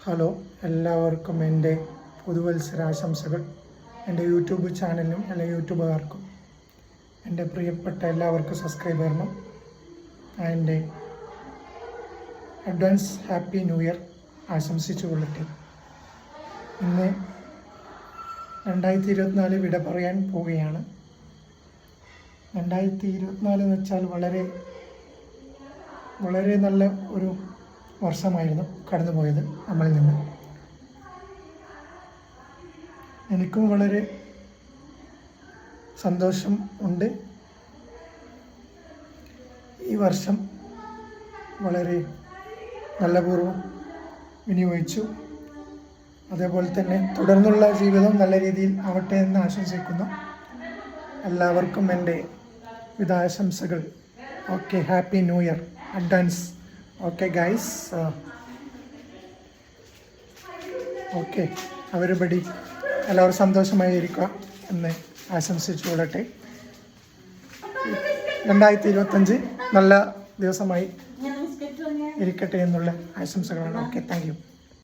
Hello, എല്ലാവർക്കും എൻ്റെ പുതുവത്സരാശംസകൾ. എൻ്റെ യൂട്യൂബ് ചാനലിനും എല്ലാ യൂട്യൂബുകാർക്കും എൻ്റെ പ്രിയപ്പെട്ട എല്ലാവർക്കും സബ്സ്ക്രൈബറിനും എൻ്റെ അഡ്വാൻസ് ഹാപ്പി ന്യൂ ഇയർ ആശംസിച്ചു കൊള്ളട്ടെ. ഇന്ന് 2024 വിട പറയാൻ പോവുകയാണ്. 2024 എന്ന് വെച്ചാൽ വളരെ നല്ല ഒരു വർഷമായിരുന്നു കടന്നുപോയത് നമ്മളിൽ നിന്ന്. എനിക്കും വളരെ സന്തോഷം ഉണ്ട്. ഈ വർഷം വളരെ നല്ലപൂർവ്വം വിനിയോഗിച്ചു. അതേപോലെ തന്നെ തുടർന്നുള്ള ജീവിതം നല്ല രീതിയിൽ ആവട്ടെ എന്ന് ആശംസിക്കുന്നു. എല്ലാവർക്കും എൻ്റെ വിദാശംസകൾ. Okay, happy new year advance. Okay guys, okay, അവരുപടി എല്ലാവരും സന്തോഷമായി ഇരിക്കുക എന്ന് ആശംസിച്ചു കൊള്ളട്ടെ. 2025 നല്ല ദിവസമായി ഇരിക്കട്ടെ എന്നുള്ള ആശംസകളാണ്. Okay, thank you.